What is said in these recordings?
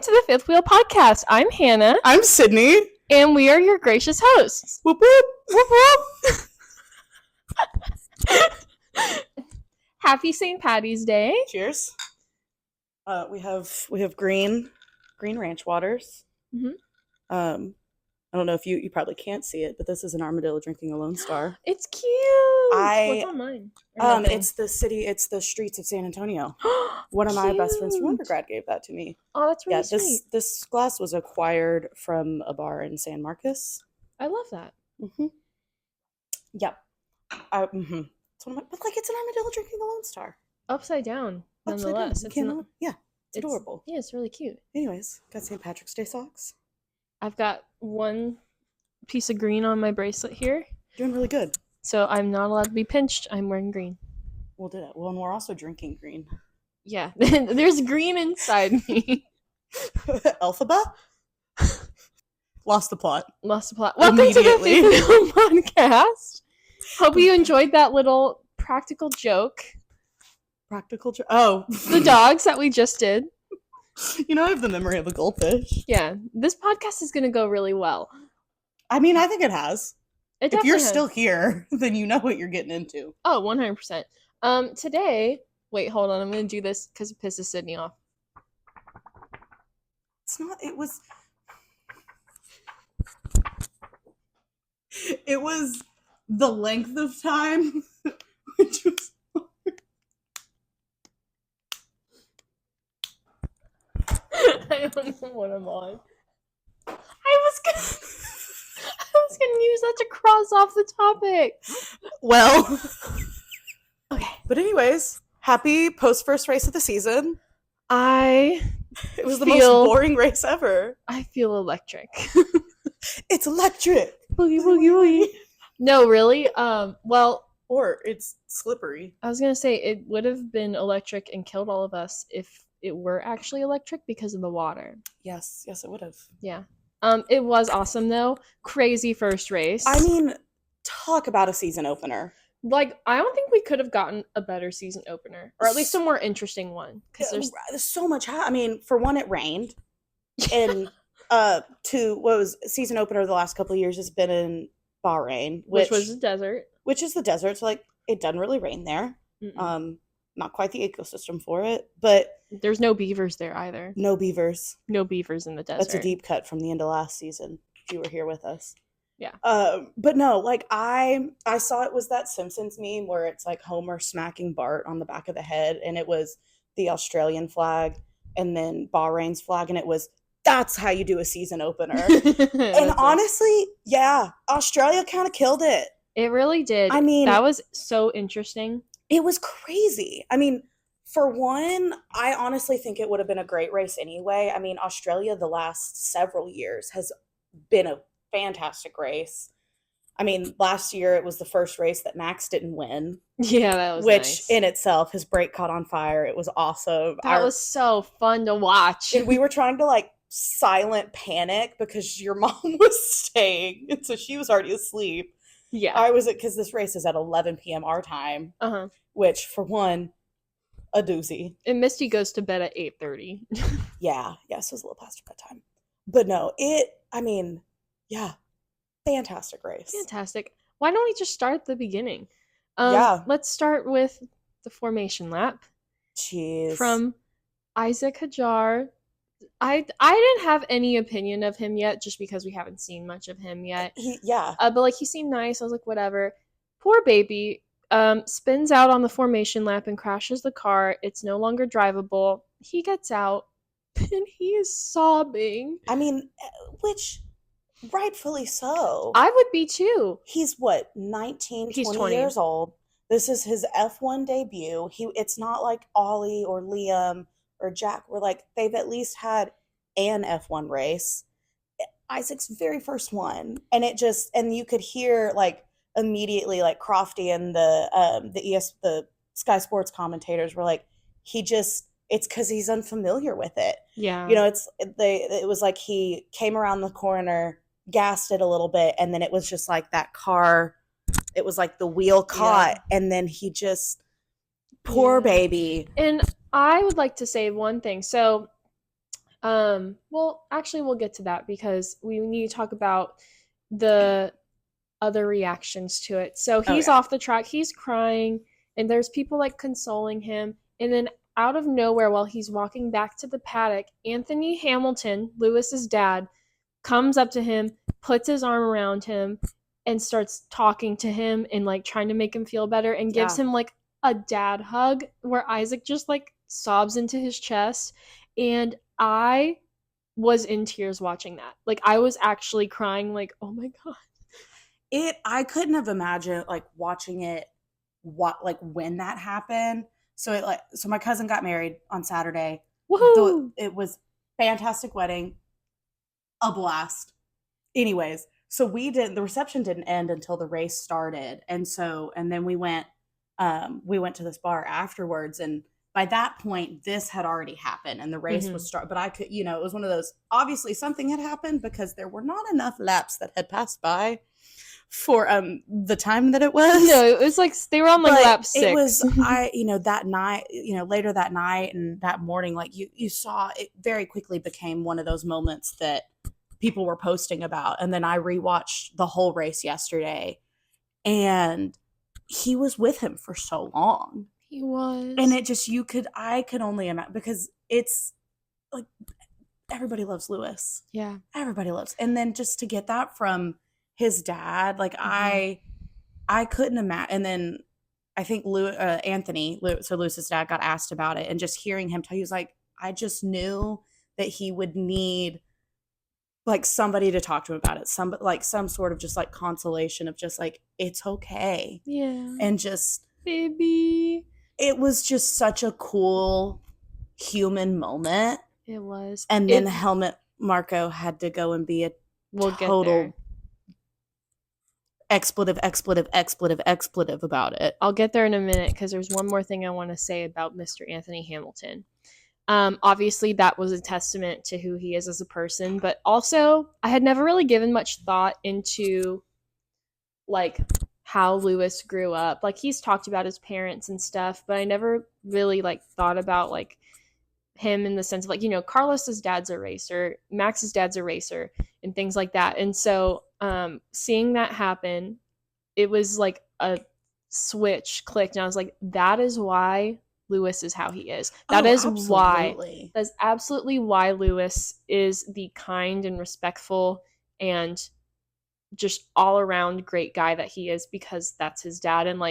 Welcome to the Fifth Wheel Podcast. I'm Hannah. I'm Sydney. And we are your gracious hosts. Whoop whoop. Whoop whoop. Happy St. Patty's Day. Cheers. We have green ranch waters. Mm-hmm. I don't know if you probably can't see it, but this is an armadillo drinking a Lone Star. It's cute. What's on mine? It's the streets of San Antonio. One of my best friends from undergrad gave that to me. Oh, that's really sweet. This glass was acquired from a bar in San Marcos. I love that. Mm-hmm. Yep. Mm-hmm. It's one of my, but like it's an armadillo drinking a Lone Star. Upside down, nonetheless. It's adorable. Yeah, it's really cute. Anyways, got St. Patrick's Day socks. I've got one piece of green on my bracelet here. Doing really good. So I'm not allowed to be pinched. I'm wearing green. We'll do that. Well, and we're also drinking green. Yeah, there's green inside me. Elphaba? Lost the plot. Welcome to the Fifth Wheel Podcast. Hope you enjoyed that little practical joke. Oh. The dogs that we just did. You know, I have the memory of a goldfish. Yeah, this podcast is going to go really well. I mean, I think it has. If you're still here, then you know what you're getting into. Oh, 100%. Today, wait, hold on. I'm going to do this because it pisses Sydney off. It was the length of time, which was... I don't know what I'm on. I was gonna use that to cross off the topic. Well, okay. But anyways, happy post first race of the season. It was the most boring race ever. I feel electric. It's electric. Boogie boogie boogie. No, really. Or it's slippery. I was gonna say it would have been electric and killed all of us if it were actually electric because of the water. Yes, it would have. Yeah. It was awesome though. Crazy first race. I mean, talk about a season opener. Like, I don't think we could have gotten a better season opener, or at least a more interesting one. Because there's so much. I mean, for one, it rained, and two, what was season opener the last couple of years has been in Bahrain, which was the desert. Which is the desert. So like, it doesn't really rain there. Mm-mm. Not quite the ecosystem for it, but there's no beavers there either. No beavers in the desert. That's a deep cut from the end of last season, if you were here with us. Yeah. But no, like I saw it was that Simpsons meme where it's like Homer smacking Bart on the back of the head, and it was the Australian flag and then Bahrain's flag, and it was, that's how you do a season opener. And honestly, yeah, Australia kind of killed it. It really did. I mean, that was so interesting. It was crazy. I mean, for one, I honestly think it would have been a great race anyway. I mean, Australia the last several years has been a fantastic race. I mean, last year it was the first race that Max didn't win. Yeah, that was which nice. In itself, his brake caught on fire. It was awesome. That was so fun to watch. And we were trying to like silent panic because your mom was staying, and so she was already asleep. Yeah, I was, because this race is at 11 p.m. our time. Which, for one, a doozy. And Misty goes to bed at 8:30. Yeah, so it was a little past her bedtime. But no, yeah, fantastic race. Fantastic. Why don't we just start at the beginning? Let's start with the formation lap. Jeez. From Isaac Hajar. I didn't have any opinion of him yet, just because we haven't seen much of him yet. But like, he seemed nice. I was like, whatever. Poor baby. Spins out on the formation lap and crashes the car. It's no longer drivable. He gets out and he is sobbing. I mean, which rightfully so. I would be too. He's what, 19, 20 years old. This is his F1 debut. It's not like Ollie or Liam or Jack were like, they've at least had an F1 race. Isaac's very first one. And and you could hear like immediately, like Crofty and the Sky Sports commentators were like, it's because he's unfamiliar with it. Yeah. You know, it was like he came around the corner, gassed it a little bit, and then it was just like that car, it was like the wheel caught, and then he just, poor baby. And I would like to say one thing. So Well, actually, we'll get to that because we need to talk about the other reactions to it. So he's off the track, he's crying, and there's people like consoling him. And then out of nowhere, while he's walking back to the paddock, Anthony Hamilton, Lewis's dad, comes up to him, puts his arm around him, and starts talking to him and like trying to make him feel better and gives him like a dad hug where Isaac just like sobs into his chest. And I was in tears watching that. Like I was actually crying like, oh my God. I couldn't have imagined like watching it when that happened. So my cousin got married on Saturday. Woohoo! It was fantastic wedding. A blast. Anyways, so the reception didn't end until the race started. And then we went to this bar afterwards, and by that point this had already happened and the race was started. But I could, it was one of those, obviously something had happened because there were not enough laps that had passed by for the time that it was. No, it was like they were on like lap 6. It was that night, later that night and that morning, like you saw it very quickly became one of those moments that people were posting about. And then I rewatched the whole race yesterday, and he was with him for so long. He was. And it just I could only imagine, because it's like everybody loves Lewis. Yeah. Everybody loves. And then just to get that from his dad, like I couldn't imagine. And then I think Anthony, so Lewis's dad, got asked about it, and just hearing him tell, he was like, I just knew that he would need like somebody to talk to him about it, some sort of just like consolation of just like, it's okay. Yeah. And just, baby, it was just such a cool human moment. It was. And then Helmut Marko had to go and be a total expletive about it. I'll get there in a minute, because there's one more thing I want to say about Mr. Anthony Hamilton. Obviously that was a testament to who he is as a person, but also I had never really given much thought into like how Lewis grew up. Like he's talked about his parents and stuff, but I never really like thought about like him in the sense of like, Carlos's dad's a racer, Max's dad's a racer, and things like that. And so seeing that happen, it was like a switch clicked, and I was like, that is why Lewis is how he is. That's absolutely why Lewis is the kind and respectful and just all around great guy that he is, because that's his dad. And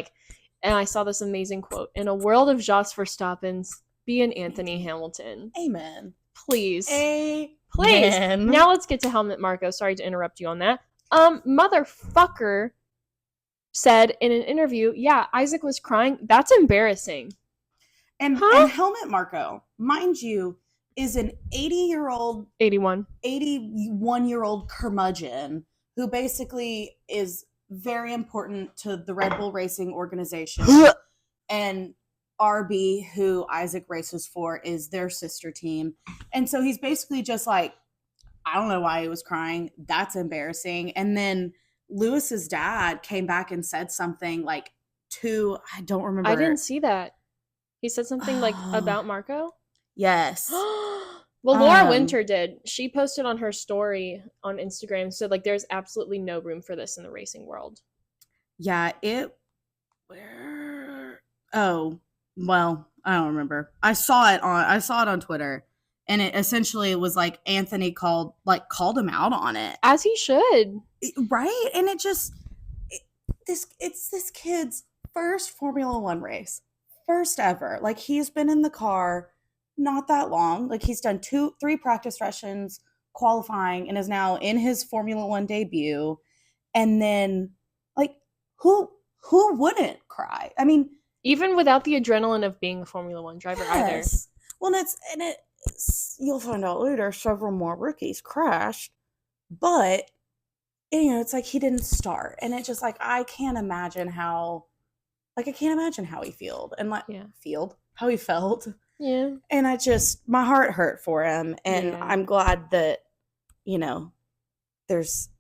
I saw this amazing quote: in a world of Jos Verstappens, be an Anthony Hamilton. Amen. Please. Amen. Please. Now let's get to Helmut Marko. Sorry to interrupt you on that. Motherfucker said in an interview, yeah, Isaac was crying. That's embarrassing. And Helmut Marko, mind you, is an 81-year-old curmudgeon who basically is very important to the Red Bull Racing organization. And RB, who Isaac races for, is their sister team. And so he's basically just like, I don't know why he was crying. That's embarrassing. And then Lewis's dad came back and said something I don't remember. I didn't see that. He said something about Marko? Yes. Well, Laura Winter did. She posted on her story on Instagram, so there's absolutely no room for this in the racing world. Yeah, well, I don't remember. I saw it on Twitter, and it essentially was like Anthony called him out on it. As he should. Right? And it's this kid's first Formula One race. First ever. He's been in the car not that long. He's done 2-3 practice sessions, qualifying, and is now in his Formula One debut. And then who wouldn't cry? I mean, even without the adrenaline of being a Formula One driver either. Well, you'll find out later several more rookies crashed, but it's he didn't start, and it's just I can't imagine how he felt and how he felt. Yeah. And my heart hurt for him, and I'm glad that there's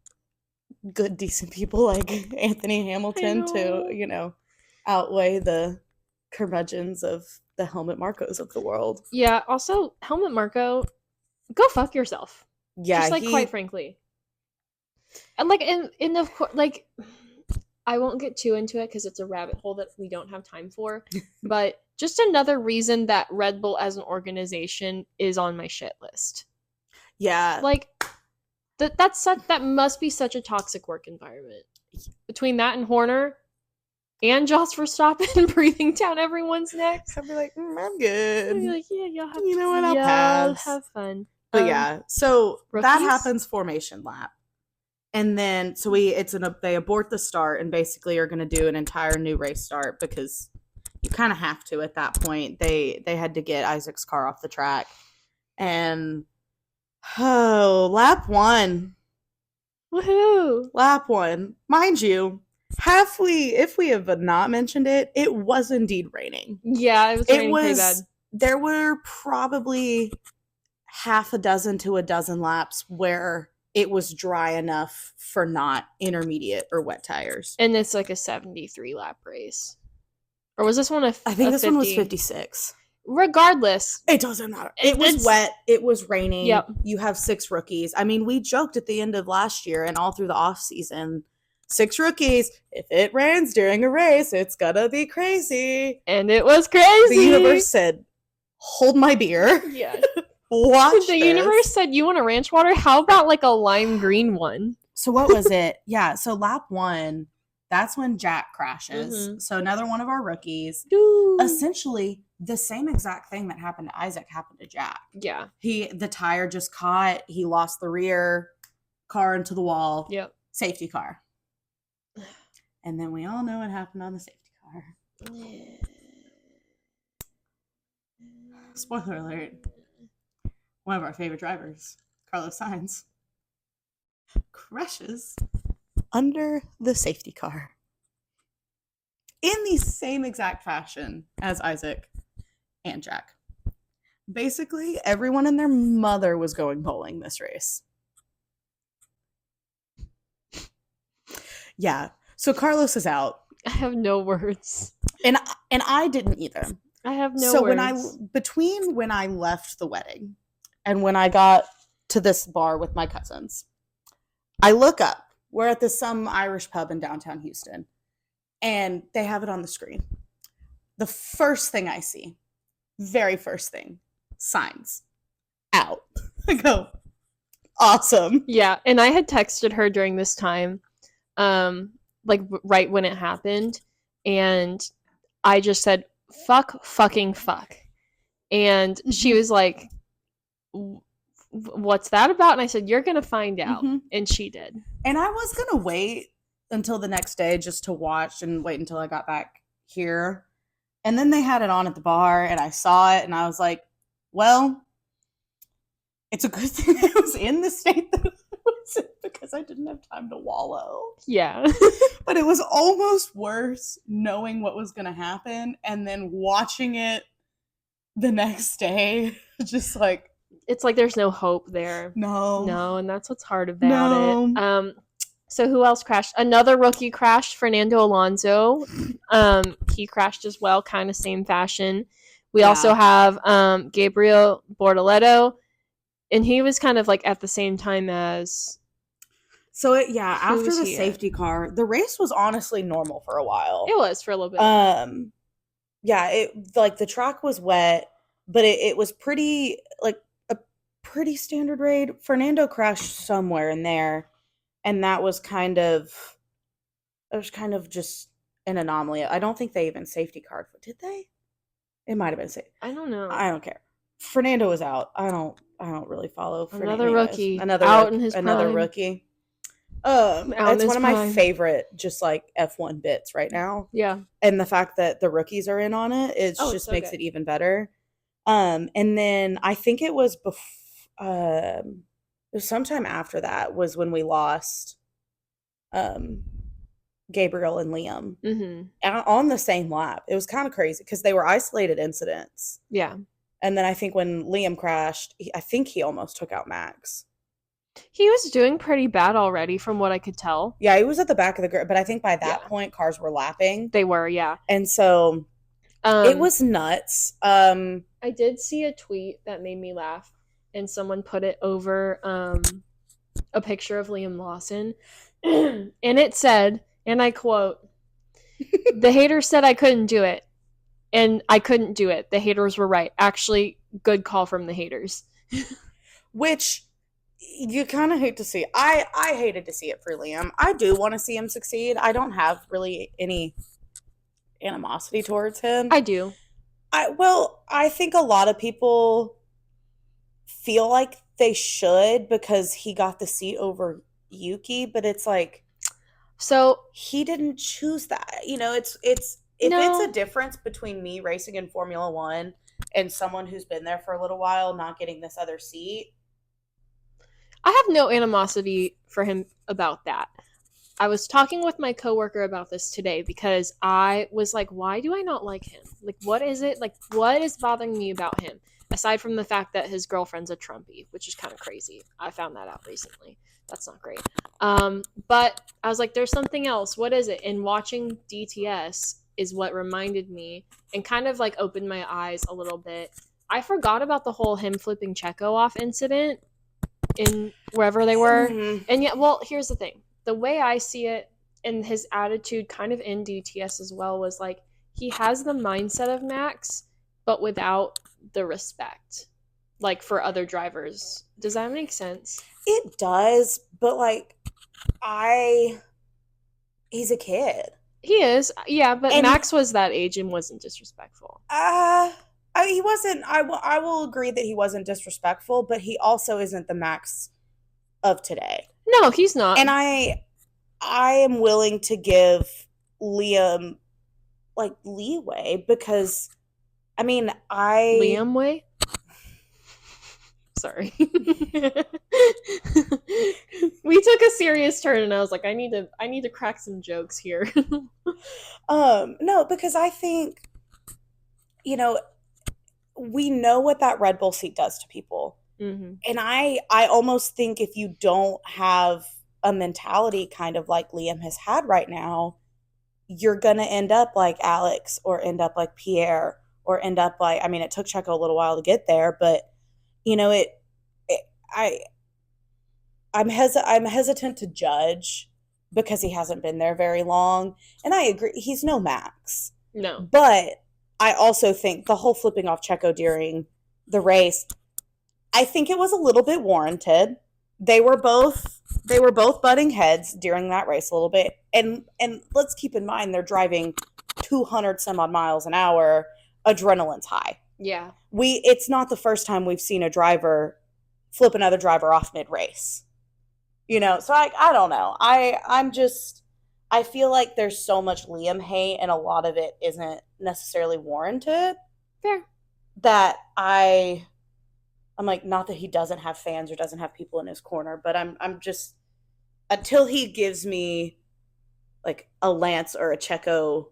good, decent people like Anthony Hamilton to outweigh the curmudgeons of the Helmut Markos of the world. Yeah. Also, Helmut Marko, go fuck yourself. Yeah, just like quite frankly. And like in of course, like I won't get too into it because it's a rabbit hole that we don't have time for. But just another reason that Red Bull as an organization is on my shit list. Yeah, like that must be such a toxic work environment. Between that and Horner and Jos Verstappen breathing down everyone's necks, I'd be like, I'm good. I'd be like, yeah, y'all have, you know what? I'll pass. Have fun. But yeah, so rookies? That happens formation lap. And then, so they abort the start and basically are going to do an entire new race start because you kind of have to at that point. They had to get Isaac's car off the track. And, lap 1. Woohoo! Lap 1. Mind you, if we have not mentioned it, it was indeed raining. Yeah, it was raining pretty bad. There were probably half a dozen to a dozen laps where it was dry enough for not intermediate or wet tires. And it's like a 73 lap race. Or was this one I think this 50? One was 56. Regardless. It doesn't matter. It was wet. It was raining. Yep. You have 6 rookies. I mean, we joked at the end of last year and all through the off season, 6 rookies. If it rains during a race, it's gonna be crazy. And it was crazy. The universe said, hold my beer. Yeah. Watch the universe said, you want a ranch water? How about like a lime green one? So what was it? Yeah, so lap 1, that's when Jack crashes. Mm-hmm. So another one of our rookies. Dude. Essentially, the same exact thing that happened to Isaac happened to Jack. Yeah. The tire just caught. He lost the rear, car into the wall. Yep. Safety car. And then we all know what happened on the safety car. Yeah. Spoiler alert. One of our favorite drivers, Carlos Sainz, crashes under the safety car in the same exact fashion as Isaac and Jack. Basically, everyone and their mother was going bowling this race. Yeah, so Carlos is out. I have no words. And I didn't either. I have no words. So between when I left the wedding and when I got to this bar with my cousins, I look up. We're at some Irish pub in downtown Houston, and they have it on the screen. The first thing I see, very first thing, Sainz out. I go, awesome. Yeah, and I had texted her during this time, like right when it happened, and I just said, fucking fuck. And she was like, what's that about? And I said, you're gonna find out. Mm-hmm. And she did. And I was gonna wait until the next day just to watch and wait until I got back here. And then they had it on at the bar and I saw it and I was like, well, it's a good thing it was in the state that it was in because I didn't have time to wallow. Yeah. But it was almost worse knowing what was gonna happen and then watching it the next day. Just like, it's like there's no hope there. No, and that's what's hard about it. So who else crashed? Another rookie crashed, Fernando Alonso. He crashed as well, kind of same fashion. We also have Gabriel Bortoleto, and he was kind of like at the same time as. So after the safety car, the race was honestly normal for a while. It was for a little bit. The track was wet, but it was pretty pretty standard raid. Fernando crashed somewhere in there, and that was kind of just an anomaly. I don't think they even safety card. Did they? It might have been safe. I don't know. I don't care. Fernando was out. I don't really follow another rookie. Another rookie. It's one of my favorite just like F1 bits right now. Yeah. And the fact that the rookies are in on it, it just so makes it even better. And then I think it was it was sometime after that was when we lost Gabriel and Liam on the same lap. It was kind of crazy because they were isolated incidents. Yeah. And then I think when Liam crashed, I think he almost took out Max. He was doing pretty bad already from what I could tell. Yeah, he was at the back of the grid, but I think by that point cars were lapping. They were, yeah. And so it was nuts. I did see a tweet that made me laugh. and someone put it over a picture of Liam Lawson, and it said, and I quote, "The haters said I couldn't do it, and I couldn't do it. The haters were right. Actually, good call from the haters." Which you kind of hate to see. I hated to see it for Liam. I do want to see him succeed. I don't have really any animosity towards him. I do. I think a lot of people feel like they should because he got the seat over Yuki, but it's like, so he didn't choose that. You know, it's it's a difference between me racing in Formula One and someone who's been there for a little while not getting this other seat. I have no animosity for him about that. I was talking with my coworker about this today because I was like, why do I not like him? Like, what is it? Like, what is bothering me about him? Aside from the fact that his girlfriend's a Trumpy, which is kind of crazy. I found that out recently. That's not great. But I was like, there's something else. What is it? And watching DTS is what reminded me and kind of like opened my eyes a little bit. I forgot about the whole him flipping Checo off incident in wherever they were. Mm-hmm. And yet, well, here's the thing. The way I see it, and his attitude kind of in DTS as well, was like he has the mindset of Max, but without the respect, like for other drivers. Does that make sense? It does, but like, he's a kid. He is, yeah, but and Max was that age and wasn't disrespectful. He wasn't. I will agree that he wasn't disrespectful, but he also isn't the Max of today. No, he's not. And I am willing to give Liam like leeway because, I mean, Liam way? Sorry. We took a serious turn and I was like, I need to crack some jokes here. No, because I think, you know, we know what that Red Bull seat does to people. Mm-hmm. And I almost think if you don't have a mentality kind of like Liam has had right now, you're going to end up like Alex or end up like Pierre or end up like, I mean, it took Checo a little while to get there, but you know, I'm hesitant to judge because he hasn't been there very long. And I agree, he's no Max. No. But I also think the whole flipping off Checo during the race, I think it was a little bit warranted. They were both butting heads during that race a little bit. And let's keep in mind they're driving 200 some odd miles an hour. Adrenaline's high. Yeah. It's not the first time we've seen a driver flip another driver off mid-race. You know, so I don't know. I feel like there's so much Liam hate and a lot of it isn't necessarily warranted. Fair. That I'm like, not that he doesn't have fans or doesn't have people in his corner, but I'm just, until he gives me like a Lance or a Checo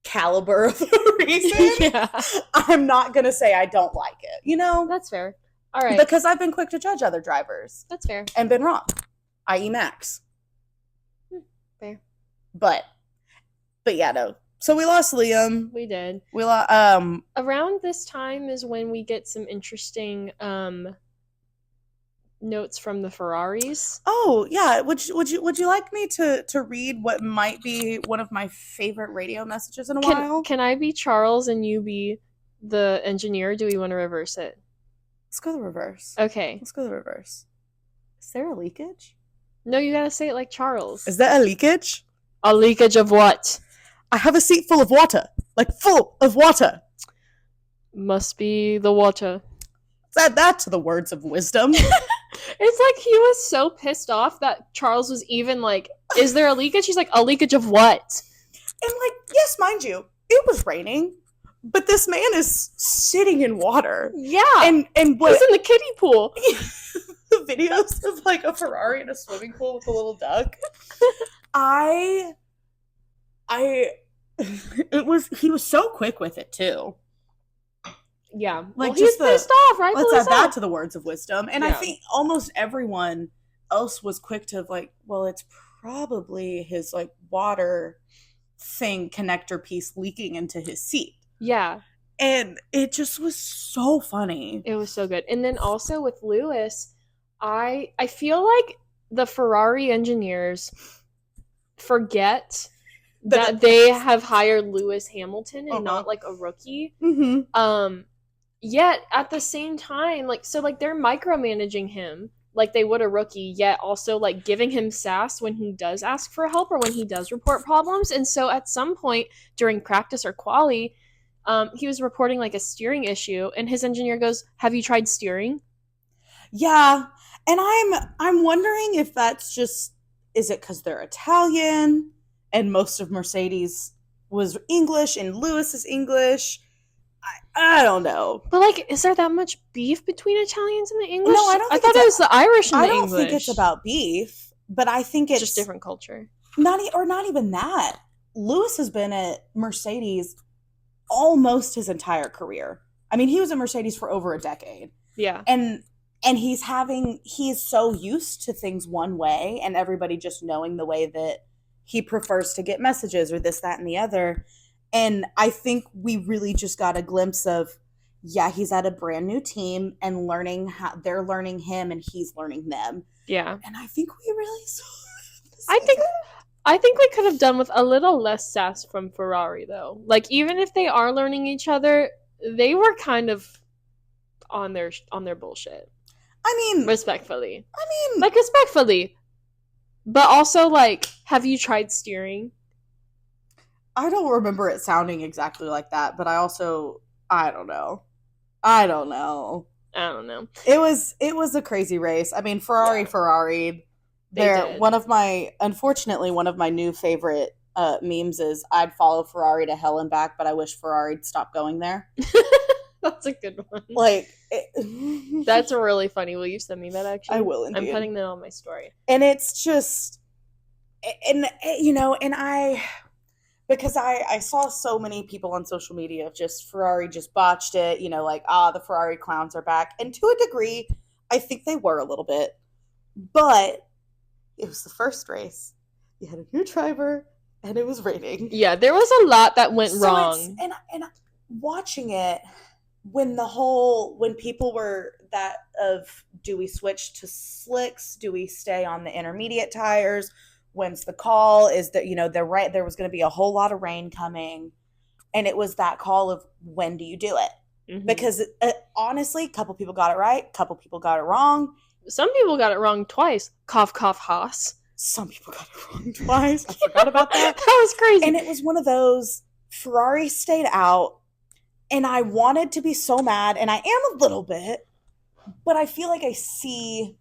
caliber of a reason, yeah. I'm not going to say I don't like it, you know? That's fair. All right. Because I've been quick to judge other drivers. That's fair. And been wrong, i.e. Max. Fair. But yeah, no. So we lost Liam. We did. We lost. Around this time is when we get some interesting notes from the Ferraris. Oh yeah, would you like me to read what might be one of my favorite radio messages in a while? Can I be Charles and you be the engineer? Do we want to reverse it? Let's go the reverse. Okay. Let's go the reverse. Is there a leakage? No, you gotta say it like Charles. Is there a leakage? A leakage of what? I have a seat full of water. Like, full of water. Must be the water. Let's add that to the words of wisdom. It's like he was so pissed off that Charles was even like, is there a leakage? He's like, a leakage of what? And like, yes, mind you, it was raining, but this man is sitting in water. Yeah. And what? He's in the kiddie pool. The videos of like a Ferrari in a swimming pool with a little duck. He was so quick with it too. Yeah. Like, well, he's pissed off, right? Let's add that to the words of wisdom. And yeah. I think almost everyone else was quick to like, well, it's probably his like water thing connector piece leaking into his seat. Yeah. And it just was so funny. It was so good. And then also with Lewis, I feel like the Ferrari engineers forget that they have hired Lewis Hamilton and not like a rookie. Mm-hmm. Yet at the same time, like, so like they're micromanaging him like they would a rookie, yet also like giving him sass when he does ask for help or when he does report problems. And so at some point during practice or quali, he was reporting like a steering issue, and his engineer goes, "Have you tried steering?" Yeah, and I'm wondering if that's just, is it because they're Italian and most of Mercedes was English and Lewis is English? I don't know. But like, is there that much beef between Italians and the English? No, I don't. I thought it was the Irish and the English. I don't think it's about beef, but I think it's just different culture. Not even that. Lewis has been at Mercedes almost his entire career. I mean, he was at Mercedes for over a decade. Yeah. And he's so used to things one way and everybody just knowing the way that he prefers to get messages or this, that, and the other. And I think we really just got a glimpse of, yeah, he's at a brand new team and learning how they're learning him and he's learning them. Yeah. And I think we really saw I think we could have done with a little less sass from Ferrari, though. Like, even if they are learning each other, they were kind of on their bullshit. I mean, respectfully. But also, like, have you tried steering? I don't remember it sounding exactly like that, but I don't know. It was a crazy race. I mean, Ferrari. Unfortunately, one of my new favorite memes is, I'd follow Ferrari to hell and back, but I wish Ferrari'd stop going there. That's a good one. Like, that's really funny. Will you send me that, actually? I will, indeed. I'm putting that on my story. And it's just, because I saw so many people on social media of just, Ferrari just botched it, like, the Ferrari clowns are back. And to a degree, I think they were a little bit. But it was the first race. You had a new driver, and it was raining. Yeah, there was a lot that went wrong. And watching it, when people were do we switch to slicks? Do we stay on the intermediate tires? When's the call? Is that, there was going to be a whole lot of rain coming. And it was that call of, when do you do it? Mm-hmm. Because honestly, a couple people got it right. A couple people got it wrong. Some people got it wrong twice. Cough, cough, Haas. Some people got it wrong twice. I forgot about that. That was crazy. And it was one of those, Ferrari stayed out, and I wanted to be so mad, and I am a little bit, but I feel like I see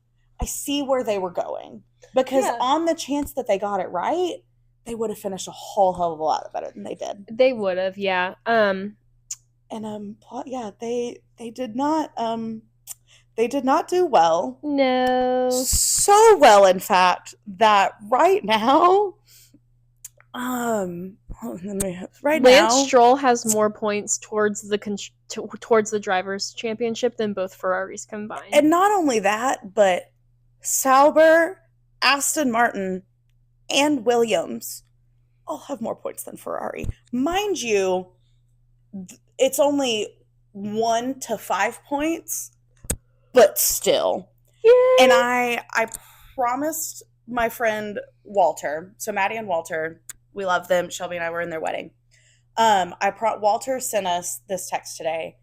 where they were going. Because on the chance that they got it right, they would have finished a whole hell of a lot better than they did. They would have, yeah. They did not. They did not do well. No. So well, in fact, that right now, Lance Stroll has more points towards the drivers' championship than both Ferraris combined. And not only that, but Sauber, Aston Martin, and Williams all have more points than Ferrari. Mind you, it's only 1 to 5 points. But still. Yay. And I promised my friend Walter, so Maddie and Walter, we love them. Shelby and I were in their wedding. Walter sent us this text today,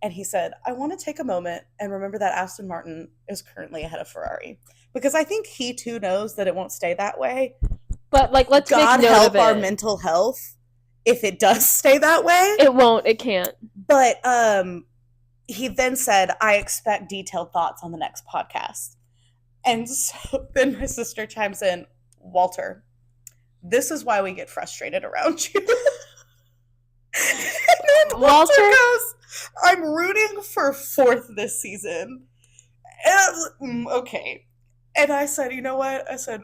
and he said, I want to take a moment and remember that Aston Martin is currently ahead of Ferrari. Because I think he too knows that it won't stay that way. But like, let's God make note help of it. Our mental health if it does stay that way. It won't. It can't. But he then said, I expect detailed thoughts on the next podcast. And so then my sister chimes in, Walter, this is why we get frustrated around you. And then Walter goes, I'm rooting for 4th this season. And I was like, okay. And I said, you know what? I said,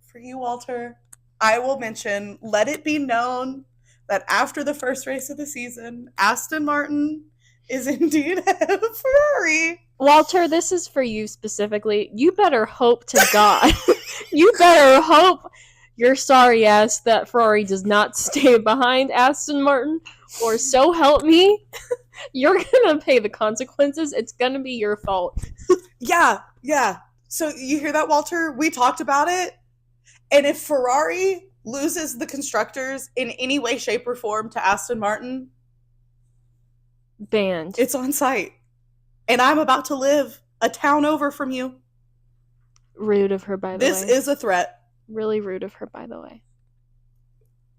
for you, Walter, I will mention, let it be known that after the first race of the season, Aston Martin is indeed ahead of Ferrari. Walter, this is for you specifically. You better hope to God. You better hope your sorry ass that Ferrari does not stay behind Aston Martin, or so help me. You're gonna pay the consequences. It's gonna be your fault. Yeah. So you hear that, Walter? We talked about it. And if Ferrari loses the constructors in any way, shape, or form to Aston Martin, banned. It's on site. And I'm about to live a town over from you. Rude of her, by the way. This is a threat. Really rude of her, by the way.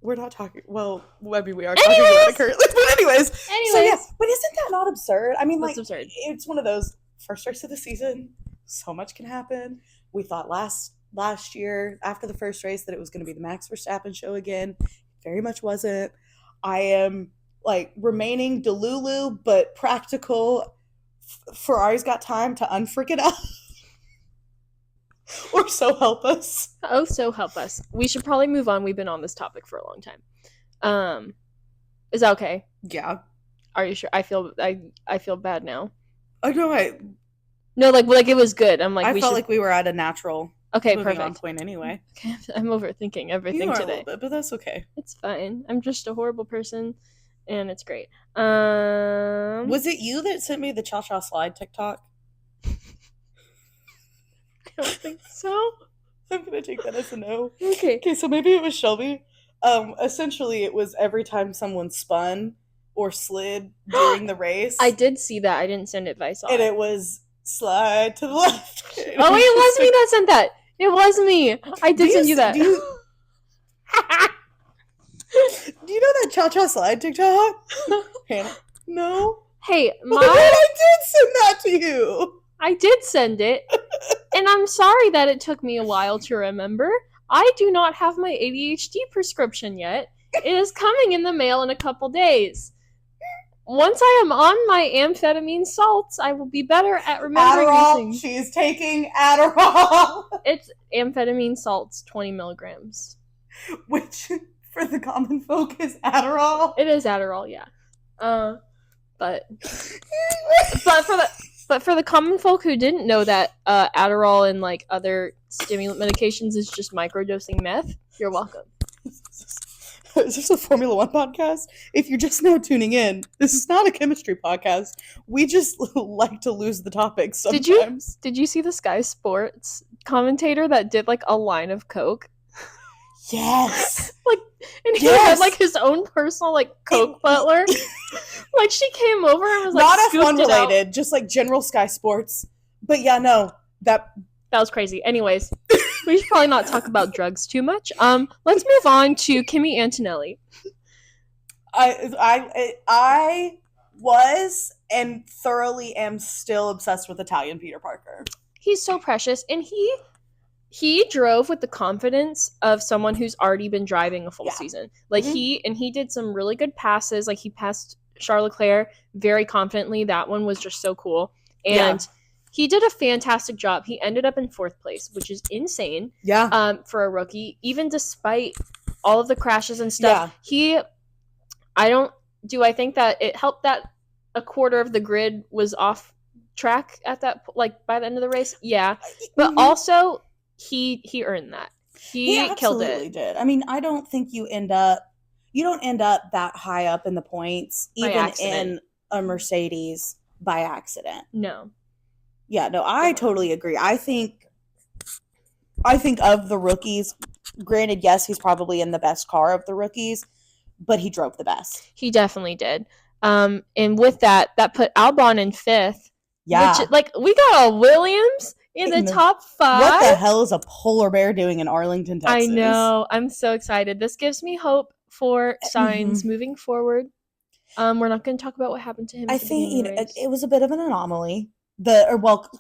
We're not talking. Well, maybe we are talking about it currently. But anyways. So yeah, but isn't that not absurd? I mean, What's absurd? It's one of those first race of the season. So much can happen. We thought last year after the first race that it was going to be the Max Verstappen show again. Very much wasn't. I am remaining delulu but practical. Ferrari's got time to unfreaking out. Or so help us. Oh, so help us. We should probably move on. We've been on this topic for a long time. Is that okay? Yeah. Are you sure? I feel bad now. Oh no, no, like it was good. I'm like, I felt like we were at a natural perfect on point anyway. Okay, I'm overthinking everything today. A little bit, but that's okay. It's fine. I'm just a horrible person, and it's great. Was it you that sent me the cha-cha slide TikTok? I don't think so. I'm gonna take that as a no. Okay, so maybe it was Shelby. Essentially, it was every time someone spun or slid during the race. I did see that. I didn't send it, but I saw it. And it was slide to the left. Oh, it was me that sent that. It was me. I did send you that. Do you know that cha-cha slide TikTok? Hannah? No? Hey, I did send that to you. I did send it. And I'm sorry that it took me a while to remember. I do not have my ADHD prescription yet. It is coming in the mail in a couple days. Once I am on my amphetamine salts, I will be better at remembering Adderall. things. She's taking Adderall. It's amphetamine salts, 20 milligrams. Which, for the common folk, is Adderall. It is Adderall, yeah. But for the common folk who didn't know that Adderall and other stimulant medications is just microdosing meth, you're welcome. Is this a Formula One podcast? If you're just now tuning in, this is not a chemistry podcast. We just like to lose the topic sometimes. Did you see the Sky Sports commentator that did a line of Coke? Yes. And he had his own personal Coke butler. She came over and was not F1 related, just general Sky Sports. But yeah, no, that was crazy. Anyways, we should probably not talk about drugs too much. Let's move on to Kimi Antonelli. I was and thoroughly am still obsessed with Italian Peter Parker. He's so precious, and he drove with the confidence of someone who's already been driving a full season. He did some really good passes. He passed Charles Leclerc very confidently. That one was just so cool. And he did a fantastic job. He ended up in 4th place, which is insane. Yeah. For a rookie, even despite all of the crashes and stuff. Yeah. I think that it helped that a quarter of the grid was off track at that by the end of the race. Yeah. But also he earned that. He killed it. Absolutely did. I mean, I don't think you don't end up that high up in the points, even in a Mercedes, by accident. No. Yeah, no, I totally agree. I think of the rookies, granted, yes, he's probably in the best car of the rookies, but he drove the best. He definitely did. And with that put Albon in 5th. Yeah. Which, we got a Williams in the top 5. What the hell is a polar bear doing in Arlington, Texas? I know. I'm so excited. This gives me hope for Sainz moving forward. We're not going to talk about what happened to him. I think it was a bit of an anomaly.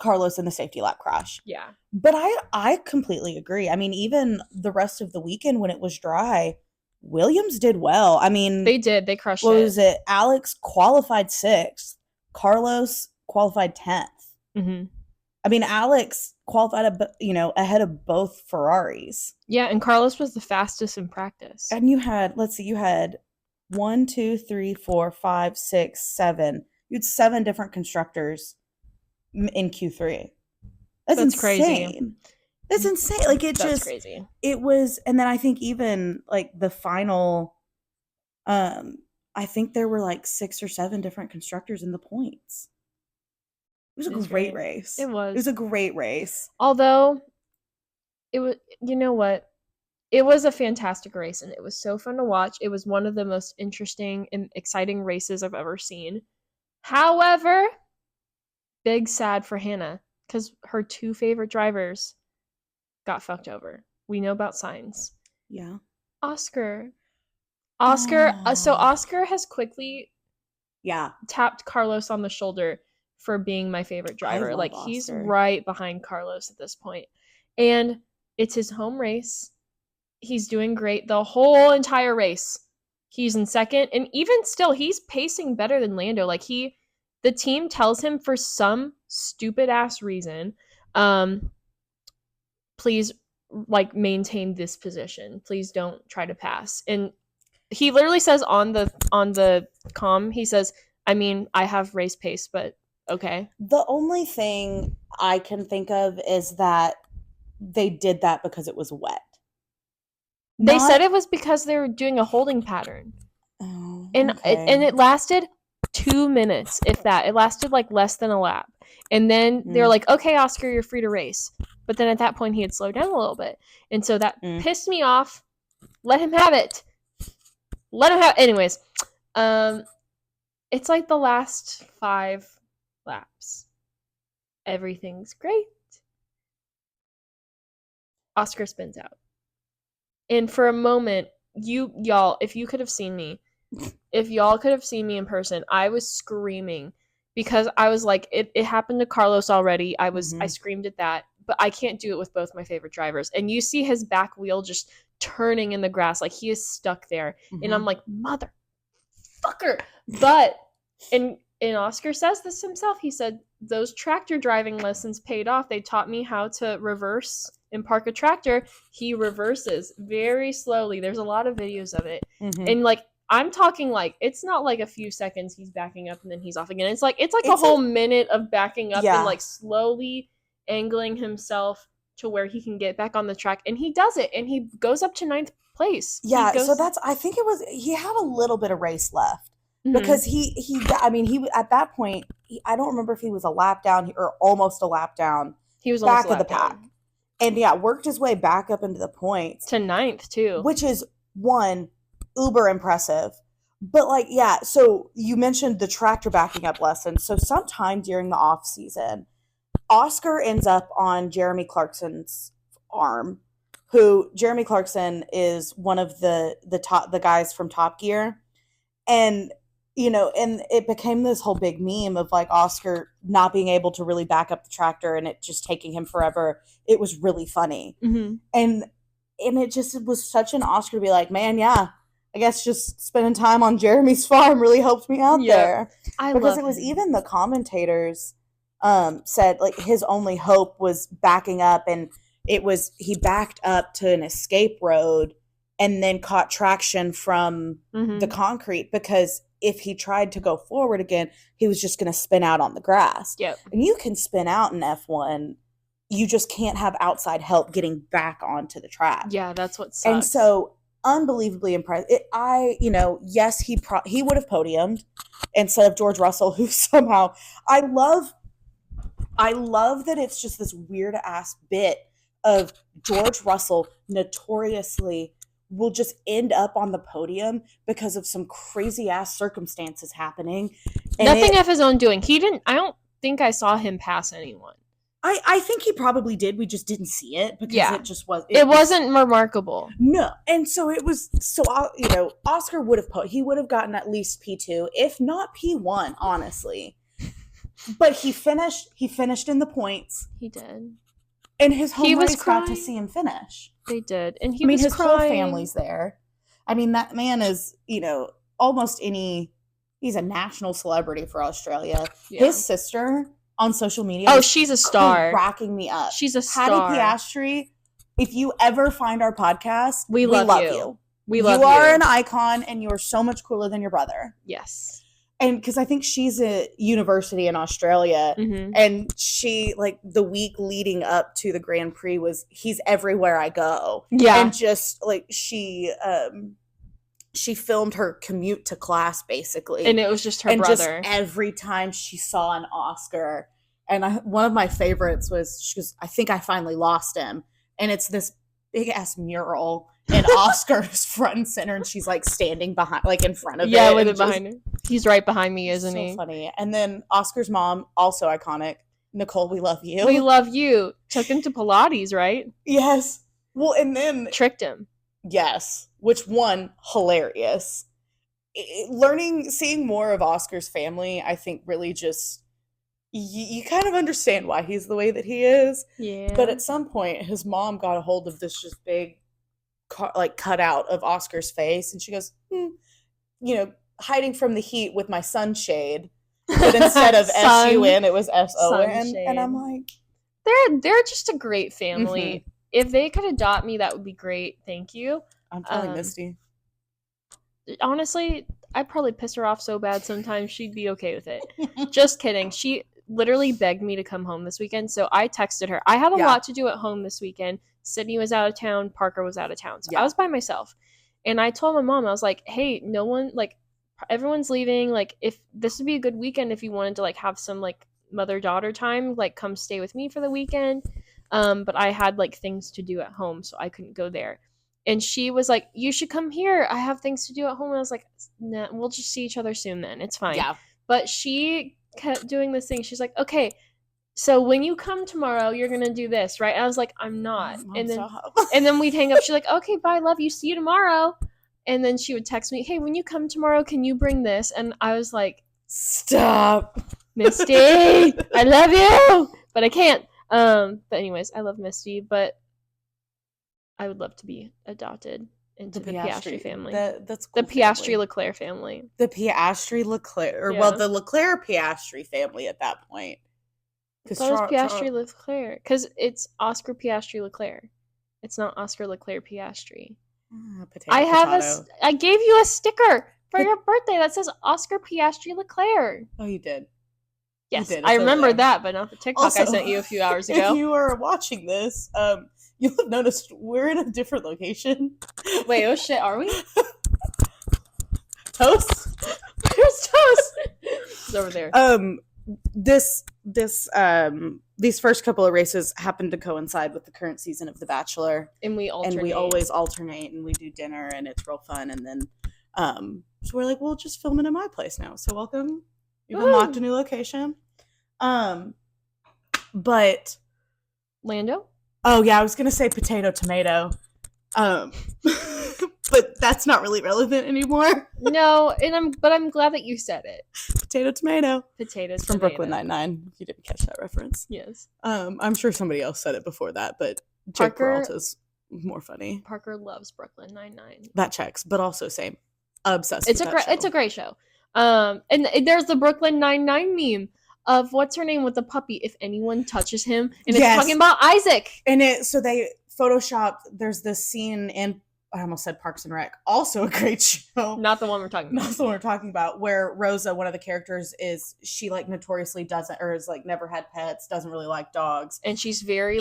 Carlos in the safety lap crash. Yeah. But I completely agree. I mean, even the rest of the weekend when it was dry, Williams did well. I mean, they did. They crushed it. What was it? Alex qualified 6th. Carlos qualified 10th. Mm-hmm. I mean, Alex qualified, ahead of both Ferraris. Yeah, and Carlos was the fastest in practice. And you had 1, 2, 3, 4, 5, 6, 7. You had 7 different constructors in Q3. That's insane. Crazy. That's insane. That's crazy. It was, and then I think even the final I think there were like 6 or 7 different constructors in the points. It was a great race. It was. It was a great race. Although, it was, you know what? It was a fantastic race, and it was so fun to watch. It was one of the most interesting and exciting races I've ever seen. However, big sad for Hannah, because her 2 favorite drivers got fucked over. We know about Sainz. Yeah. Oscar, so Oscar has quickly tapped Carlos on the shoulder for being my favorite driver. Like, Oscar. He's right behind Carlos at this point. And it's his home race. He's doing great the whole entire race. He's in second, and even still, he's pacing better than Lando. Like, the team tells him for some stupid ass reason, please, like, maintain this position. Please don't try to pass. And he literally says on the comm, he says, I mean, I have race pace, but okay. The only thing I can think of is that they did that because it was wet. They said it was because they were doing a holding pattern. Oh, and okay. It lasted 2 minutes, if that. It lasted like less than a lap. And then they're like, okay, Oscar, you're free to race. But then at that point, he had slowed down a little bit. And so that pissed me off. Let him have it. Anyways, it's like the last 5 laps. Everything's great. Oscar spins out. And for a moment, y'all, if you could have seen me, if y'all could have seen me in person, I was screaming because I was like, it happened to Carlos already. I screamed at that, but I can't do it with both my favorite drivers. And you see his back wheel just turning in the grass, like he is stuck there. And I'm like, motherfucker. But, and Oscar says this himself. He said, those tractor driving lessons paid off. They taught me how to reverse and park a tractor. He reverses very slowly. There's a lot of videos of it. And like, I'm talking like, it's not like a few seconds he's backing up and then he's off again. It's like a whole minute of backing up and like slowly angling himself to where he can get back on the track. And he does it. And he goes up to 9th place. Yeah. So I think he had a little bit of race left. Because he at that point, I don't remember if he was a lap down or almost a lap down. He was back of the pack. And worked his way back up into the points. To 9th too. Which is uber impressive. But like, so you mentioned the tractor backing up lesson. So sometime during the off season, Oscar ends up on Jeremy Clarkson's arm, who Jeremy Clarkson is one of the guys from Top Gear. And and it became this whole big meme of like Oscar not being able to really back up the tractor and it just taking him forever. It was really funny. And it was such an Oscar to be like, man, I guess just spending time on Jeremy's farm really helped me out there. Because it was even the commentators said like his only hope was backing up, and he backed up to an escape road and then caught traction from the concrete, because if he tried to go forward again, he was just going to spin out on the grass. Yep. And you can spin out in F1. You just can't have outside help getting back onto the track. Yeah, that's what sucks. And so, unbelievably impressed. Yes, he would have podiumed instead of George Russell, who somehow I love that it's just this weird ass bit of George Russell notoriously will just end up on the podium because of some crazy ass circumstances happening. And nothing of his own doing. I don't think I saw him pass anyone. I think he probably did. We just didn't see it because it just was. It wasn't remarkable. No. And so it was, Oscar would have gotten at least P2, if not P1, honestly. But he finished in the points. He did. And his home race got to see him finish. They did. And his whole family's there. I mean, that man is, almost he's a national celebrity for Australia. Yeah. His sister on social media. Oh, she's a star. Cracking me up. She's a star. Hattie Piastri, if you ever find our podcast, we love you. We love you. You are an icon, and you are so much cooler than your brother. Yes. And because I think she's at university in Australia, and she, like, the week leading up to the Grand Prix was, he's everywhere I go. Yeah. And just, like, she she filmed her commute to class, basically. And it was just her brother. Just every time she saw an Oscar. And one of my favorites was, she goes, I think I finally lost him. And it's this big-ass mural, and Oscar's front and center, and she's, like, standing behind, like, in front of it. Yeah, with it behind her. He's right behind me, isn't he? So funny. And then Oscar's mom, also iconic. Nicole, we love you. We love you. Took him to Pilates, right? Yes. Well, and then... tricked him. Yes. Which one, hilarious. Seeing more of Oscar's family, I think really just... You kind of understand why he's the way that he is. Yeah. But at some point, his mom got a hold of this just big, like, cutout of Oscar's face. And she goes, hiding from the heat with my sunshade. But instead of S-U-N, it was S-O-N. And I'm like... They're just a great family. Mm-hmm. If they could adopt me, that would be great. Thank you. I'm telling Misty. Honestly, I'd probably piss her off so bad sometimes she'd be okay with it. Just kidding. She literally begged me to come home this weekend, so I texted her. I had a lot to do at home this weekend. Sydney was out of town. Parker was out of town. So I was by myself. And I told my mom, I was like, hey, no one, like, everyone's leaving. Like, if this would be a good weekend if you wanted to, like, have some, like, mother-daughter time, like, come stay with me for the weekend. But I had, like, things to do at home, so I couldn't go there. And she was like, you should come here. I have things to do at home. And I was like, nah, we'll just see each other soon then. It's fine. Yeah. But she kept doing this thing. She's like, okay, so when you come tomorrow, you're going to do this, right? And I was like, I'm not. And then we'd hang up. She's like, okay, bye, love you. See you tomorrow. And then she would text me, hey, when you come tomorrow, can you bring this? And I was like, stop. Misty, I love you. But I can't. But anyways, I love Misty, but I would love to be adopted into the Piastri family. That's cool. The Piastri-Leclerc family. The Piastri-Leclerc, or well, the Leclerc-Piastri family at that point. Because Piastri-Leclerc, because it's Oscar Piastri-Leclerc. It's not Oscar Leclerc-Piastri. I gave you a sticker for your birthday that says Oscar Piastri-Leclerc. Oh, you did. Yes, I remember that, but not the TikTok I sent you a few hours ago. If you are watching this, you'll have noticed we're in a different location. Wait, oh shit, are we? Toast? Where's Toast? It's over there. These first couple of races happen to coincide with the current season of The Bachelor. And we alternate. And we always alternate, and we do dinner, and it's real fun. And then, so we're like, we'll just film it in my place now. So welcome. You've unlocked a new location. But Lando? Oh yeah, I was gonna say potato tomato. But that's not really relevant anymore. No, but I'm glad that you said it. Potato tomato. Potato it's from Brooklyn Nine-Nine. If you didn't catch that reference. Yes. I'm sure somebody else said it before that, but Jake Peralta's more funny. Parker loves Brooklyn Nine-Nine. That checks, but also same. Obsessed. It's a great show. And there's the Brooklyn Nine-Nine meme of what's her name with the puppy. If anyone touches him, and it's talking about Isaac. And so they photoshopped. There's this scene in, I almost said Parks and Rec. Also a great show. Not the one we're talking about. Not the one we're talking about. Where Rosa, one of the characters, she like notoriously doesn't, or is like never had pets, doesn't really like dogs, and she's very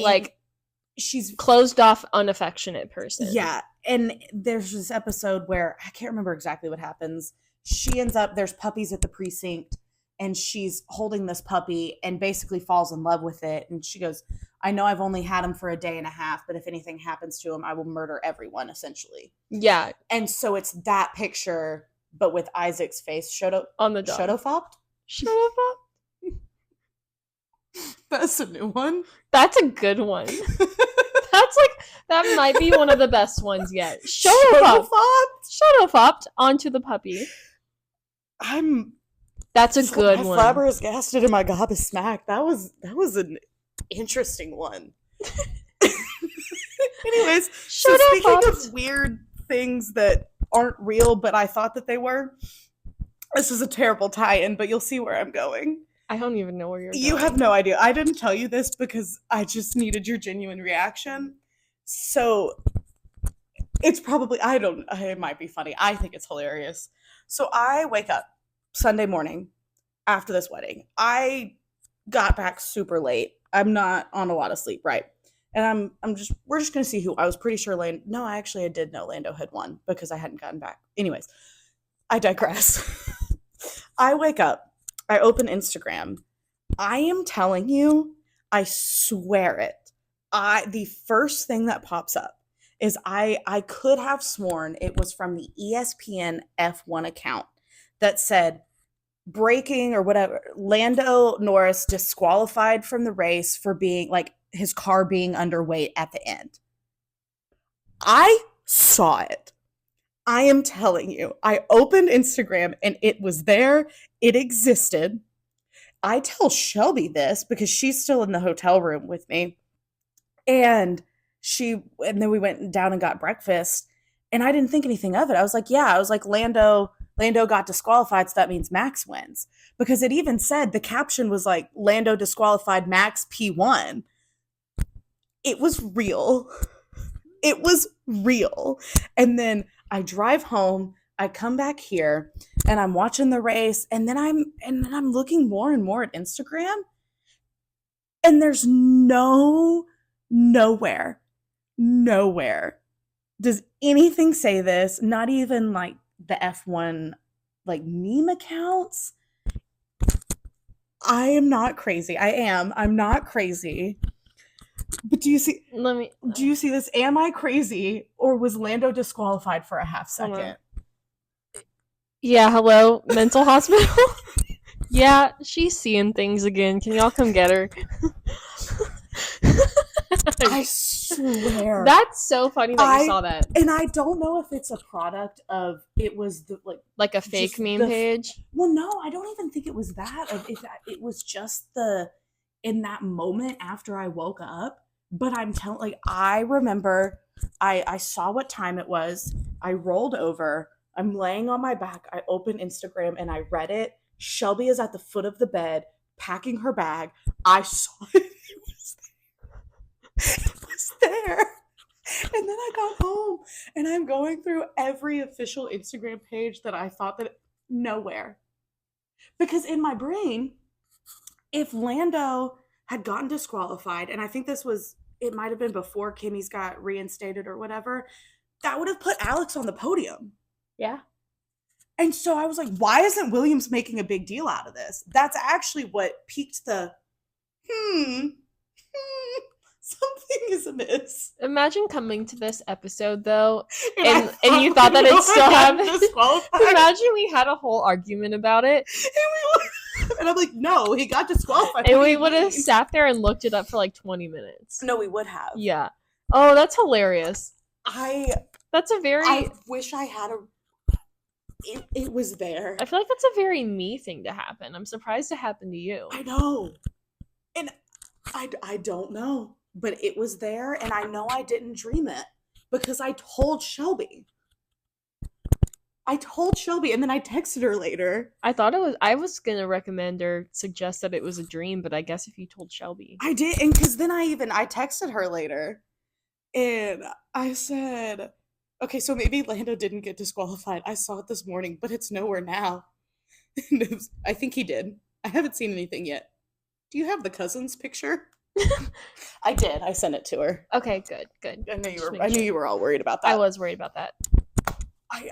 she's closed off, unaffectionate person. Yeah, and there's this episode where I can't remember exactly what happens. She ends up, there's puppies at the precinct, and she's holding this puppy and basically falls in love with it. And she goes, I know I've only had him for a day and a half, but if anything happens to him, I will murder everyone, essentially. Yeah. And so it's that picture, but with Isaac's face. On the dog. Shotofopped? Shotofopped? That's a new one. That's a good one. That might be one of the best ones yet. Shotofopped onto the puppy. That's a good one. My flabbergasted and my gob is smacked. That was an interesting one. Anyways, so speaking of weird things that aren't real, but I thought that they were, this is a terrible tie-in, but you'll see where I'm going. I don't even know where you're going. You have no idea. I didn't tell you this because I just needed your genuine reaction. So it's probably, it might be funny. I think it's hilarious. So I wake up Sunday morning after this wedding. I got back super late. I'm not on a lot of sleep, right? And we're just going to see who. I was pretty sure I did know Lando had won because I hadn't gotten back. Anyways, I digress. I wake up, I open Instagram. I am telling you, I swear it. The first thing that pops up is I could have sworn it was from the ESPN F1 account that said breaking or whatever, Lando Norris disqualified from the race for being like his car being underweight at the end. I saw it. I am telling you, I opened Instagram and it was there. It existed. I tell Shelby this because she's still in the hotel room with me. And then we went down and got breakfast and I didn't think anything of it. I was like, Lando got disqualified, so that means Max wins. Because it even said, the caption was like, Lando disqualified, Max P1. It was real. It was real. And then I drive home, I come back here, and I'm watching the race, and then I'm looking more and more at Instagram, and there's nowhere does anything say this, not even like the F1 like meme accounts. I am not crazy. I'm not crazy. But do you see this? Am I crazy, or was Lando disqualified for a half second? Yeah, hello, mental hospital? Yeah, she's seeing things again. Can y'all come get her? I swear. That's so funny that you saw that. And I don't know if it's a product of, it was the like a fake meme page. Well, no, I don't even think it was that. It was just in that moment after I woke up. But I remember I saw what time it was. I rolled over. I'm laying on my back. I opened Instagram and I read it. Shelby is at the foot of the bed packing her bag. I saw it. It was there. And then I got home and I'm going through every official Instagram page that I thought that nowhere. Because in my brain, if Lando had gotten disqualified, and I think it might have been before Kimmy's got reinstated or whatever, that would have put Alex on the podium. Yeah. And so I was like, why isn't Williams making a big deal out of this? That's actually what piqued the, something is amiss. Imagine coming to this episode, though, and you thought that it still happened. Imagine we had a whole argument about it. And I'm like, no, he got disqualified. And we would have sat there and looked it up for like 20 minutes. No, we would have. Yeah. Oh, that's hilarious. I wish I had it was there. I feel like that's a very me thing to happen. I'm surprised it happened to you. I know. And I don't know. But it was there, and I know I didn't dream it because I told Shelby. And then I texted her later. I was going to recommend or suggest that it was a dream, but I guess if you told Shelby. I did, and because then I texted her later, and I said, okay, so maybe Lando didn't get disqualified. I saw it this morning, but it's nowhere now. I think he did. I haven't seen anything yet. Do you have the cousins picture? I did. I sent it to her. Okay, good. I knew you were all worried about that. I was worried about that. I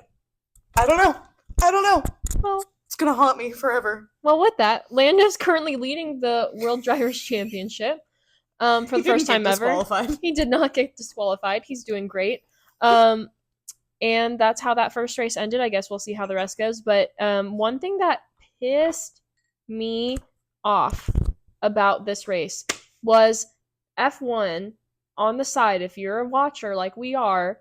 don't know. Well, it's gonna haunt me forever. Well, with that, Lando's currently leading the World Drivers' Championship for the first time ever. He did not get disqualified. He's doing great. And that's how that first race ended. I guess we'll see how the rest goes. But one thing that pissed me off about this race was F1 on the side. If you're a watcher like we are,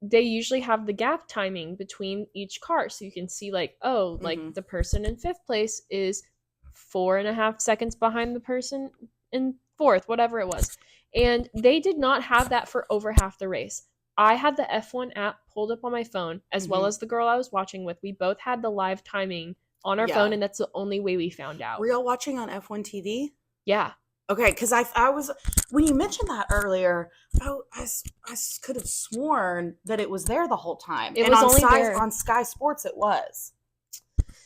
they usually have the gap timing between each car. So you can see like the person in 5th place is 4.5 seconds behind the person in 4th, whatever it was. And they did not have that for over half the race. I had the F1 app pulled up on my phone as well as the girl I was watching with. We both had the live timing on our phone, and that's the only way we found out. Were y'all watching on F1 TV? Yeah. Okay, because I was, when you mentioned that earlier, I could have sworn that it was there the whole time. It was only there. On Sky Sports it was.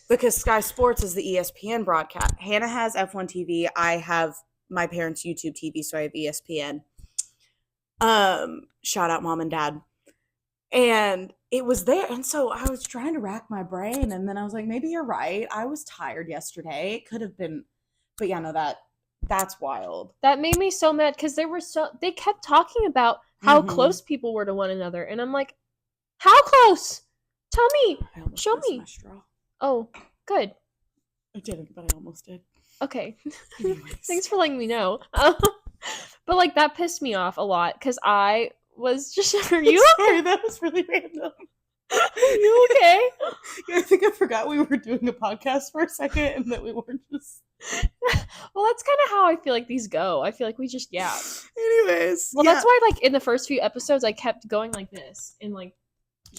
Because Sky Sports is the ESPN broadcast. Hannah has F1 TV. I have my parents' YouTube TV, so I have ESPN. Shout out mom and dad. And it was there. And so I was trying to rack my brain. And then I was like, maybe you're right. I was tired yesterday. It could have been. But yeah, no, that's wild. That made me so mad because they kept talking about how close people were to one another. And I'm like, how close? Tell me. Show me. My straw. Oh, good. I didn't, but I almost did. Okay. Thanks for letting me know. But like that pissed me off a lot because I was just. Are you Sorry, that was really random. Are you okay? Yeah, I think I forgot we were doing a podcast for a second and that we weren't just. Well, that's kind of how I feel like these go. I feel like we just Anyways. Well, that's why like in the first few episodes I kept going like this and like.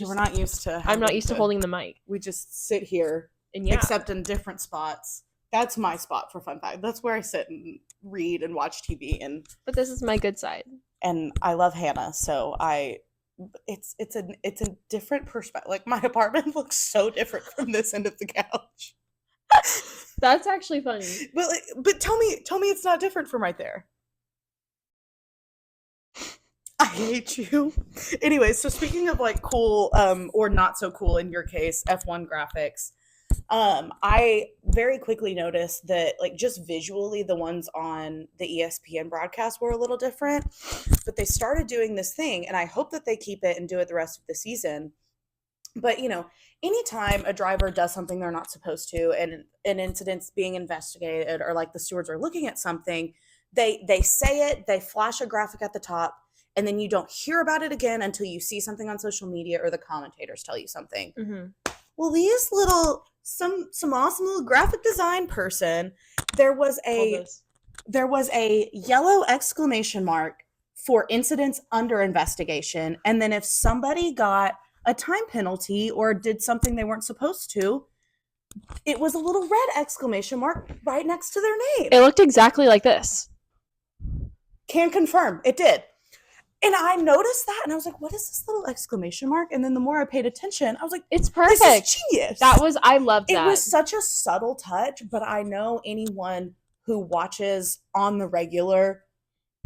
We're not used to. I'm not used to holding the mic. We just sit here, and except in different spots. That's my spot for fun fact. That's where I sit and read and watch TV. But this is my good side. And I love Hannah, so it's a different perspective. Like my apartment looks so different from this end of the couch. That's actually funny. But tell me it's not different from right there. I hate you. Anyway, so speaking of like cool or not so cool in your case, F1 graphics, I very quickly noticed that like just visually the ones on the ESPN broadcast were a little different, but they started doing this thing and I hope that they keep it and do it the rest of the season. But anytime a driver does something they're not supposed to and an incident's being investigated or like the stewards are looking at something, they say it, they flash a graphic at the top, and then you don't hear about it again until you see something on social media or the commentators tell you something. Mm-hmm. Well, these some awesome little graphic design person, there was a yellow exclamation mark for incidents under investigation. And then if somebody got a time penalty or did something they weren't supposed to, it was a little red exclamation mark right next to their name. It looked exactly like this. Can confirm. It did. And I noticed that, and I was like, what is this little exclamation mark? And then the more I paid attention, I was like, it's perfect. This is genius. I loved that. It was such a subtle touch, but I know anyone who watches on the regular,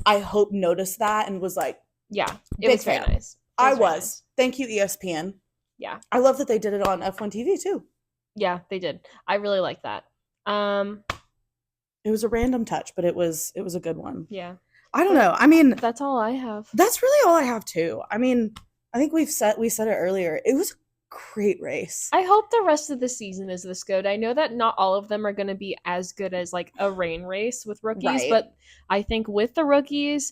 I hope noticed that and was like, yeah, it was very nice. I was. Thank you, ESPN. Yeah. I love that they did it on F1 TV too. Yeah, they did. I really like that. It was a random touch, but it was a good one. Yeah. I don't know. I mean, that's all I have. That's really all I have too. I mean, I think we said it earlier. It was a great race. I hope the rest of the season is this good. I know that not all of them are going to be as good as like a rain race with rookies, right. But I think with the rookies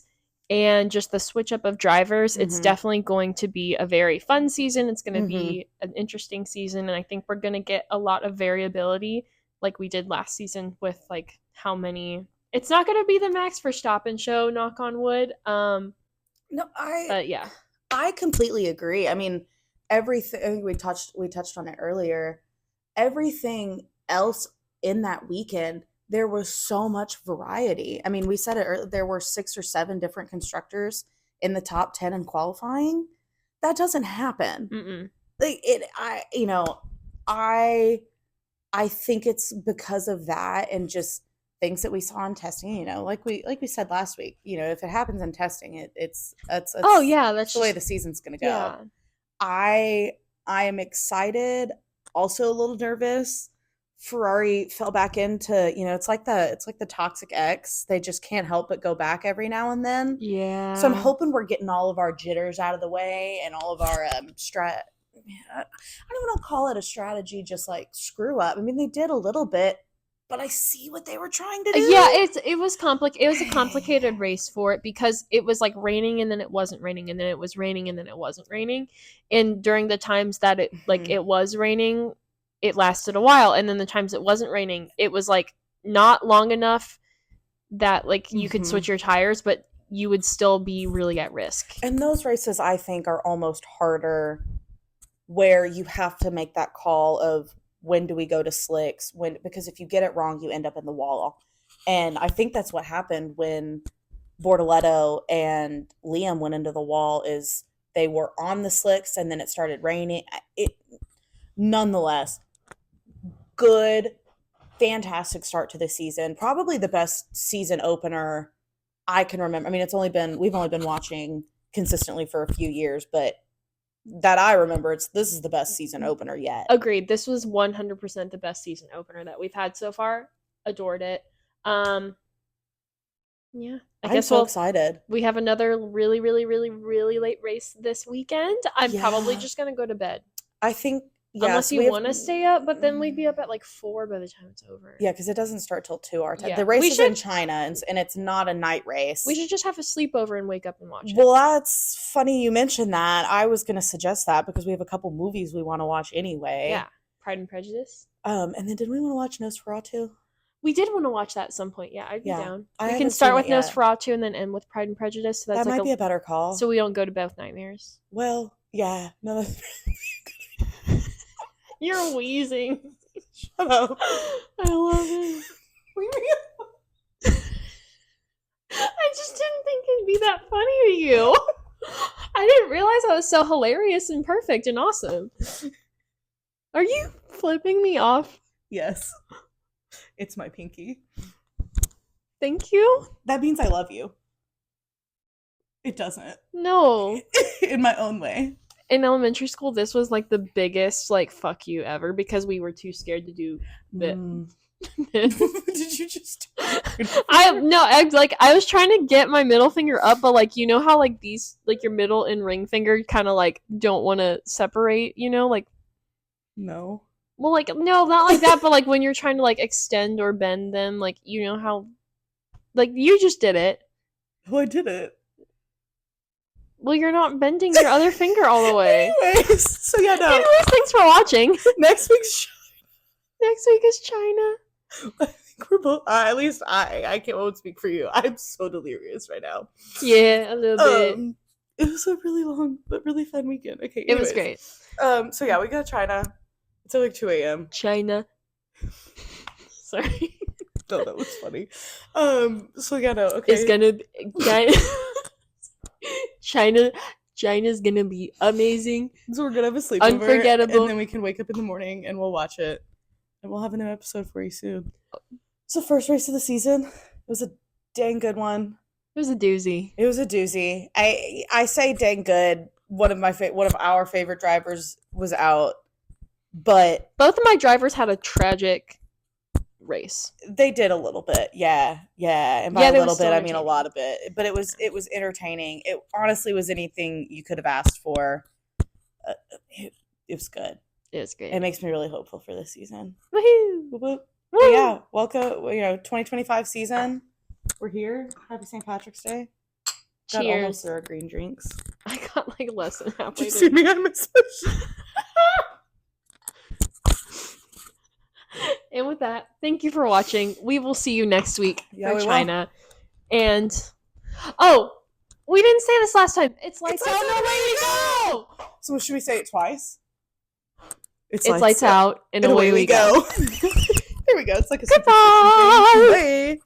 and just the switch up of drivers, it's definitely going to be a very fun season. It's going to be an interesting season, and I think we're going to get a lot of variability like we did last season with like how many. It's not going to be the Max Verstappen show, knock on wood. But yeah, I completely agree. I mean, everything. I think we touched on it earlier. Everything else in that weekend, there was so much variety. I mean, we said it earlier, there were 6 or 7 different constructors in the top 10 in qualifying. That doesn't happen. Mm-mm. Like it. I think it's because of that and just things that we saw in testing, like we said last week, if it happens in testing, that's that's the way the season's gonna go. Yeah. I am excited, also a little nervous. Ferrari fell back into, it's like the toxic ex. They just can't help but go back every now and then. Yeah. So I'm hoping we're getting all of our jitters out of the way and all of our I don't even want to call it a strategy, just like screw up. I mean, they did a little bit, but I see what they were trying to do. Yeah, it was complicated. It was a complicated race for it because it was like raining and then it wasn't raining and then it was raining and then it wasn't raining. And during the times that it was raining, it lasted a while, and then the times it wasn't raining, it was like not long enough that like you could switch your tires, but you would still be really at risk. And those races, I think, are almost harder, where you have to make that call of when do we go to slicks, because if you get it wrong, you end up in the wall. And I think that's what happened when Bortoleto and Liam went into the wall, is they were on the slicks and then it started raining. Nonetheless, good, fantastic start to the season. Probably the best season opener I can remember. I mean, we've only been watching consistently for a few years, but that I remember, this is the best season opener yet. Agreed. This was 100% the best season opener that we've had so far. Adored it. Yeah. I'm so excited. We have another really, really, really, really late race this weekend. I'm probably just going to go to bed. I think, unless you want to stay up, but then we'd be up at like 4 by the time it's over. Yeah, because it doesn't start till 2 our time. Yeah. The race is in China, and it's not a night race. We should just have a sleepover and wake up and watch it. Well, that's funny you mentioned that. I was going to suggest that because we have a couple movies we want to watch anyway. Yeah. Pride and Prejudice. And then did we want to watch Nosferatu? We did want to watch that at some point. Yeah, I'd be down. We can start with Nosferatu and then end with Pride and Prejudice. So that might be a better call. So we don't go to both nightmares. Well, yeah. No, You're wheezing. Shut up. I love it. I just didn't think it'd be that funny to you. I didn't realize I was so hilarious and perfect and awesome. Are you flipping me off? Yes. It's my pinky. Thank you. That means I love you. It doesn't. No. In my own way. In elementary school, this was like the biggest like fuck you ever because we were too scared to do this. Did you just I was trying to get my middle finger up, but like you know how like these like your middle and ring finger kind of like don't want to separate, you know, like no. Well, like no, not like that, but like when you're trying to like extend or bend them, like you know how like you just did it. Oh, I did it. Well, you're not bending your other finger all the way. Anyways, so yeah, no. Anyways, thanks for watching. Next week is China. I think we're both. At least I won't speak for you. I'm so delirious right now. Yeah, a little bit. It was a really long but really fun weekend. Okay, anyways. It was great. So yeah, we got China. It's like 2 a.m. China. Sorry. No, that was funny. So yeah, no. Okay. It's gonna be China's gonna be amazing. So we're gonna have a sleepover. Unforgettable. And then we can wake up in the morning and we'll watch it. And we'll have a new episode for you soon. So first race of the season. It was a dang good one. It was a doozy. I say dang good. One of our favorite drivers was out. But both of my drivers had a tragic race. They did a little bit, yeah, and by a little bit I mean a lot of it. But it was entertaining. It honestly was anything you could have asked for. It was good. It was great. It makes me really hopeful for this season. Woohoo! Woo! Yeah, welcome. 2025 season. We're here. Happy St. Patrick's Day. Cheers. Got almost through our green drinks. I got like less than halfway. Did you see me? I missed it. And with that, thank you for watching. We will see you next week for China. Will. And we didn't say this last time. It's lights out and away we go. So should we say it twice? It's lights out and away we go. There we go. It's like a goodbye.